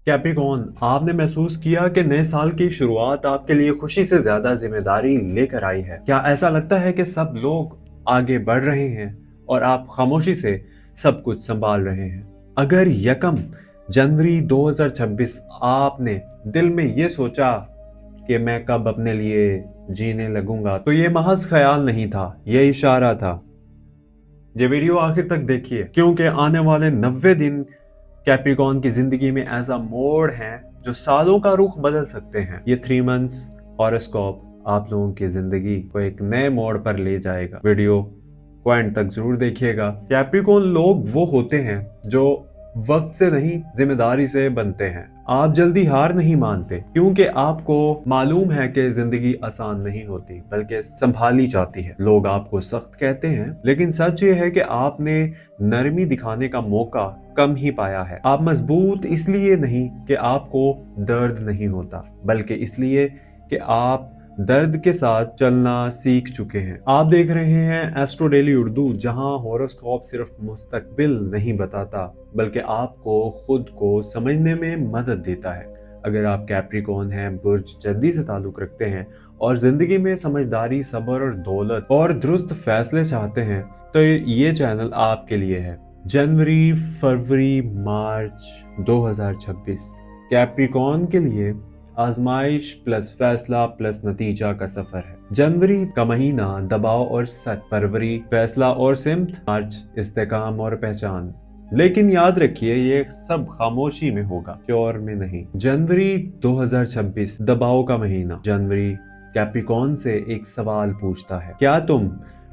Capricorn, आपने महसूस किया कि नए साल की शुरुआत आपके लिए खुशी से ज्यादा जिम्मेदारी लेकर आई है? क्या ऐसा लगता है कि सब लोग आगे बढ़ रहे हैं और आप खामोशी से सब कुछ संभाल रहे हैं? अगर यकम जनवरी 2026 आपने दिल में ये सोचा कि मैं कब अपने लिए जीने लगूंगा, तो ये महज ख्याल नहीं था, ये इशारा था। ये वीडियो आखिर तक देखिए, क्योंकि आने वाले 90 दिन कैप्रिकॉर्न की जिंदगी में ऐसा मोड़ है जो सालों का रुख बदल सकते हैं। ये 3 मंथ्स हॉरोस्कोप आप लोगों की जिंदगी को एक नए मोड़ पर ले जाएगा। वीडियो को एंड तक जरूर देखिएगा। कैप्रिकॉर्न लोग वो होते हैं जो वक्त से नहीं, जिम्मेदारी से बनते हैं। आप जल्दी हार नहीं मानते, क्योंकि आपको मालूम है कि जिंदगी आसान नहीं होती, बल्कि संभाली जाती है। लोग आपको सख्त कहते हैं, लेकिन सच ये है कि आपने नरमी दिखाने का मौका कम ही पाया है। आप मजबूत इसलिए नहीं कि आपको दर्द नहीं होता, बल्कि इसलिए कि आप दर्द के साथ चलना सीख चुके हैं। आप देख रहे हैं एस्ट्रो डेली उर्दू, जहां हॉरोस्कोप सिर्फ मुस्तकबिल नहीं बताता, बल्कि आपको खुद को समझने में मदद देता है। अगर आप कैप्रिकॉर्न हैं, बुर्ज जल्दी से ताल्लुक रखते हैं और जिंदगी में समझदारी, सब्र और दौलत और दुरुस्त फैसले चाहते हैं, तो ये चैनल आपके लिए है। जनवरी, फरवरी, मार्च 2026 कैप्रिकॉर्न के लिए आजमाइश प्लस फैसला प्लस नतीजा का सफर है। जनवरी का महीना दबाव और सच, फरवरी फैसला और सिमत, मार्च इस्तेकाम और पहचान। लेकिन याद रखिए, ये सब खामोशी में होगा, शोर में नहीं। जनवरी 2026 दबाव का महीना। जनवरी कैप्रिकॉर्न से एक सवाल पूछता है, क्या तुम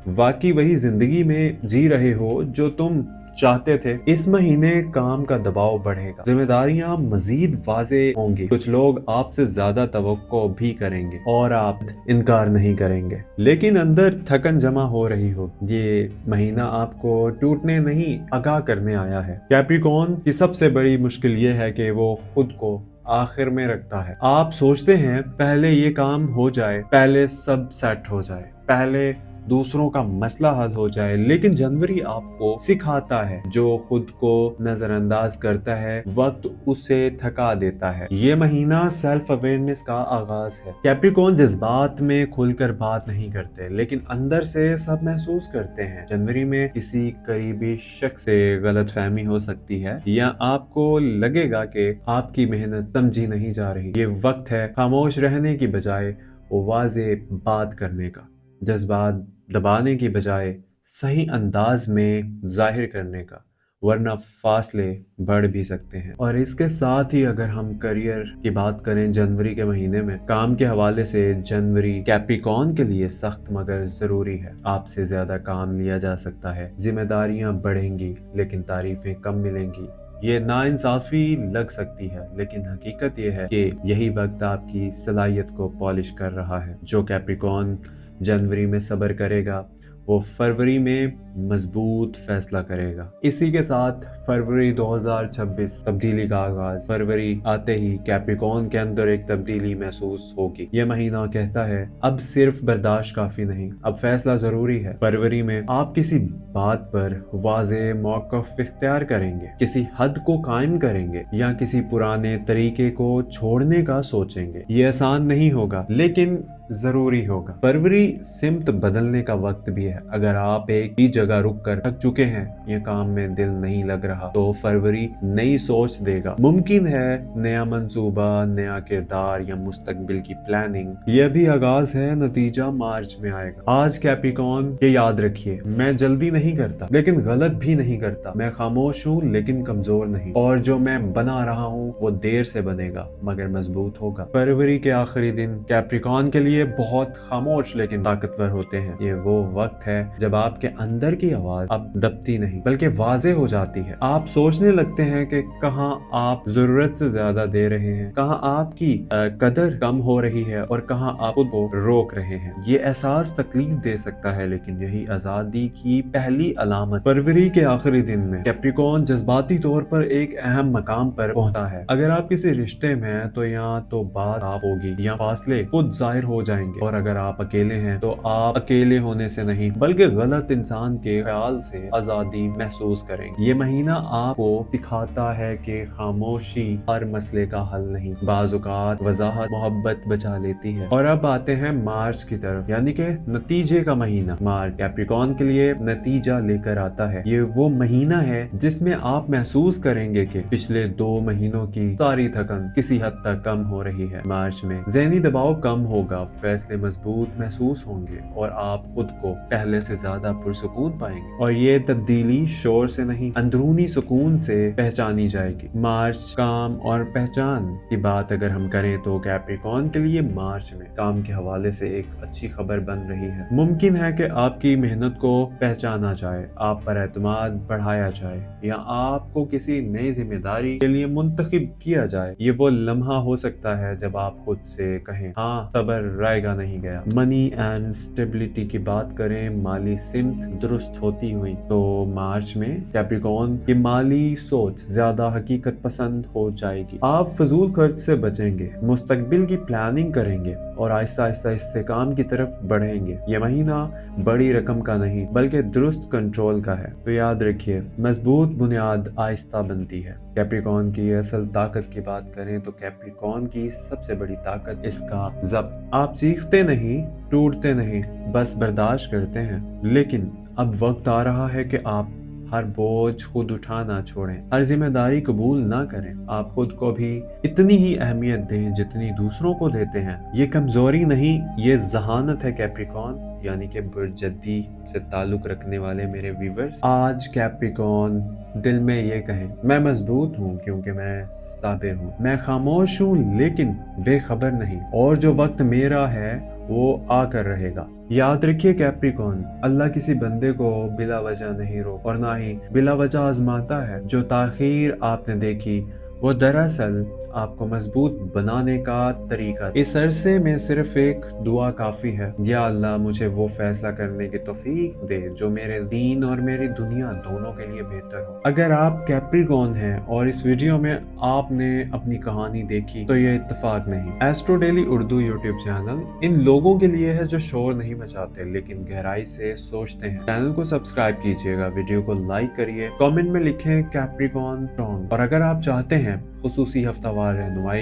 वाकई वही जिंदगी में जी रहे हो जो तुम चाहते थे? इस महीने काम का दबाव बढ़ेगा, जिम्मेदारियां मजीद वाजे होंगी, कुछ लोग आपसे ज्यादा तवक्को भी करेंगे और आप इनकार नहीं करेंगे, लेकिन अंदर थकन जमा हो रही हो। ये महीना आपको टूटने नहीं, आगाह करने आया है। कैप्रिकॉर्न की सबसे बड़ी मुश्किल ये है कि वो खुद को आखिर में रखता है। आप सोचते हैं पहले ये काम हो जाए, पहले सब सेट हो जाए, पहले दूसरों का मसला हल हो जाए, लेकिन जनवरी आपको सिखाता है, जो खुद को नजरअंदाज करता है वक्त उसे थका देता है। ये महीना सेल्फ अवेयरनेस का आगाज है। कैप्रिकॉर्न जज्बात में खुलकर बात नहीं करते, लेकिन अंदर से सब महसूस करते हैं। जनवरी में किसी करीबी शख्स से गलतफहमी हो सकती है, या आपको लगेगा कि आपकी मेहनत समझी नहीं जा रही। ये वक्त है खामोश रहने की बजाय वाज़े बात करने का, जज्बात दबाने की बजाय सही अंदाज में जाहिर करने का, वरना फासले बढ़ भी सकते हैं। और इसके साथ ही अगर हम करियर की बात करें जनवरी के महीने में, काम के हवाले से जनवरी कैप्रिकॉर्न के लिए सख्त मगर जरूरी है। आपसे ज्यादा काम लिया जा सकता है, जिम्मेदारियां बढ़ेंगी, लेकिन तारीफें कम मिलेंगी। ये नाइंसाफी लग सकती है, लेकिन हकीकत ये है कि यही वक्त आपकी सलाहियत को पॉलिश कर रहा है। जो कैप्रिकॉर्न जनवरी में सब्र करेगा, वो फरवरी में मजबूत फैसला करेगा। इसी के साथ फरवरी 2026 तब्दीली का आगाज। फरवरी आते ही कैप्रिकॉर्न के अंदर एक तब्दीली महसूस होगी। ये महीना कहता है अब सिर्फ बर्दाश्त काफी नहीं, अब फैसला जरूरी है। फरवरी में आप किसी बात पर वाज़े मौक़िफ़ इख्तियार करेंगे, किसी हद को कायम करेंगे, या किसी पुराने तरीके को छोड़ने का सोचेंगे। ये आसान नहीं होगा, लेकिन जरूरी होगा। फरवरी सिमत बदलने का वक्त भी है। अगर आप एक ही जगह रुक कर थक चुके हैं, ये काम में दिल नहीं लग रहा, तो फरवरी नई सोच देगा। मुमकिन है नया मंसूबा, नया किरदार या मुस्तकबिल की प्लानिंग। यह भी आगाज है, नतीजा मार्च में आएगा। आज कैप्रिकॉर्न ये याद रखिए, मैं जल्दी नहीं करता, लेकिन गलत भी नहीं करता। मैं खामोश हूँ, लेकिन कमजोर नहीं, और जो मैं बना रहा हूँ वो देर से बनेगा, मगर मजबूत होगा। फरवरी के आखिरी दिन कैप्रिकॉर्न के लिए बहुत खामोश लेकिन ताकतवर होते हैं। ये वो वक्त है जब आपके अंदर की आवाज अब दबती नहीं, बल्कि वाज़े हो जाती है। आप सोचने लगते हैं कि कहाँ आप जरूरत से ज्यादा दे रहे हैं, कहाँ आपकी कदर कम हो रही है, और कहाँ आप खुद को रोक रहे हैं। ये एहसास तकलीफ दे सकता है, लेकिन यही आजादी की पहली अलामत। फरवरी के आखिरी दिन में कैप्रिकॉर्न जज्बाती तौर पर एक अहम मकाम पर पहुंचा है। अगर आप किसी रिश्ते में हैं, तो यहाँ तो बात आप होगी, या फासले खुद जाहिर हो जाएंगे। और अगर आप अकेले हैं, तो आप अकेले होने से नहीं, बल्कि गलत इंसान के ख्याल से आजादी महसूस करेंगे। ये महीना आपको सिखाता है कि खामोशी हर मसले का हल नहीं, बाज़ औक़ात वज़ाहत मोहब्बत बचा लेती है। और अब आते हैं मार्च की तरफ, यानी कि नतीजे का महीना। मार्च कैप्रिकॉर्न के लिए नतीजा लेकर आता है। ये वो महीना है जिसमें आप महसूस करेंगे कि पिछले 2 महीनों की सारी थकन किसी हद तक कम हो रही है। मार्च में ज़हनी दबाव कम होगा, फैसले मजबूत महसूस होंगे और आप खुद को पहले से ज्यादा पुरसुकून पाएंगे। और ये तब्दीली शोर से नहीं, अंदरूनी सुकून से पहचानी जाएगी। मार्च काम और पहचान की बात अगर हम करें तो कैप्रिकॉर्न के लिए मार्च में काम के हवाले से एक अच्छी खबर बन रही है। मुमकिन है कि आपकी मेहनत को पहचाना जाए, आप पर एतमाद बढ़ाया जाए या आपको किसी नई जिम्मेदारी के लिए मुंतखब किया जाए। ये वो लम्हा हो सकता है जब आप खुद से कहें, हाँ सब्र रहेगा नहीं गया। मनी एंड स्टेबिलिटी की बात करें, माली सिमत दुरुस्त होती हुई तो मार्च में कैप्रिकॉर्न की माली सोच ज्यादा हकीकत पसंद हो जाएगी। आप फजूल खर्च से बचेंगे, मुस्तकबिल की प्लानिंग करेंगे और आहिस्ता आहिस्ता इस्तेकाम की तरफ बढ़ेंगे। ये महीना बड़ी रकम का नहीं बल्कि दुरुस्त कंट्रोल का है। तो याद रखिए, मजबूत बुनियाद आहिस्ता बनती है। कैप्रिकॉर्न की असल ताकत की बात करें तो कैप्रिकॉर्न की सबसे बड़ी ताकत इसका ज़ब्त। आप चीखते नहीं, टूटते नहीं, बस बर्दाश्त करते हैं। लेकिन अब वक्त आ रहा है कि आप हर बोझ खुद उठाना छोड़ें, हर जिम्मेदारी कबूल ना करें। आप खुद को भी इतनी ही अहमियत दें जितनी दूसरों को देते हैं। ये कमजोरी नहीं, ये जहानत है कैप्रिकॉर्न, यानी कि बुर्जद्दी से ताल्लुक रखने वाले मेरे व्यूवर्स। आज कैप्रिकॉर्न दिल में ये कहें, मैं मजबूत हूँ क्योंकि मैं साबिर हूँ, मैं खामोश हूँ लेकिन बेखबर नहीं, और जो वक्त मेरा है वो आकर रहेगा। याद रखिए कैप्रिकॉर्न, अल्लाह किसी बंदे को बिला वजह नहीं रोक और ना ही बिला वजह आजमाता है। जो ताखीर आपने देखी वो दरअसल आपको मजबूत बनाने का तरीका। इस अरसे में सिर्फ एक दुआ काफी है, या अल्लाह मुझे वो फैसला करने की तौफीक दे जो मेरे दीन और मेरी दुनिया दोनों के लिए बेहतर हो। अगर आप कैप्रिकॉर्न हैं और इस वीडियो में आपने अपनी कहानी देखी तो ये इत्तेफाक नहीं। Astro daily Urdu YouTube channel in लोगों के लिए है जो शोर नहीं मचाते लेकिन गहराई से सोचते हैं। चैनल को सब्सक्राइब कीजिएगा, वीडियो को लाइक करिए, कमेंट में लिखें कैप्रिकॉर्न स्ट्रॉन्ग। और अगर आप चाहते हैं खुसूसी हफ्तावार रहनुमाई,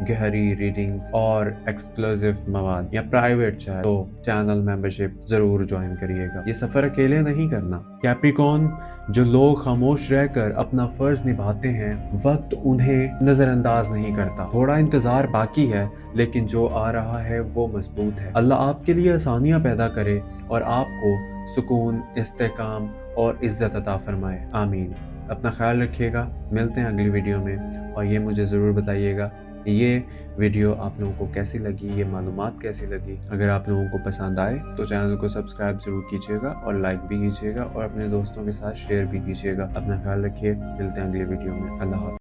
गहरी रीडिंग्स और एक्सक्लूसिव मवाद या प्राइवेट चैट तो चैनल मेंबरशिप जरूर ज्वाइन करिएगा। ये सफर अकेले नहीं करना। कैप्रिकॉर्न, जो लोग खामोश रहकर अपना फर्ज निभाते हैं, वक्त उन्हें नजरअंदाज नहीं करता। थोड़ा इंतजार बाकी है लेकिन जो आ रहा है वो मजबूत है। अल्लाह आपके लिए आसानियां पैदा करे और आपको सुकून, इस्तेकाम और इज्जत अता फरमाए। आमीन। अपना ख्याल रखिएगा, मिलते हैं अगली वीडियो में। और ये मुझे ज़रूर बताइएगा ये वीडियो आप लोगों को कैसी लगी, ये मालूमात कैसी लगी। अगर आप लोगों को पसंद आए तो चैनल को सब्सक्राइब ज़रूर कीजिएगा और लाइक भी कीजिएगा और अपने दोस्तों के साथ शेयर भी कीजिएगा। अपना ख्याल रखिए, मिलते हैं अगली वीडियो में। अल्लाह हाफ़िज़।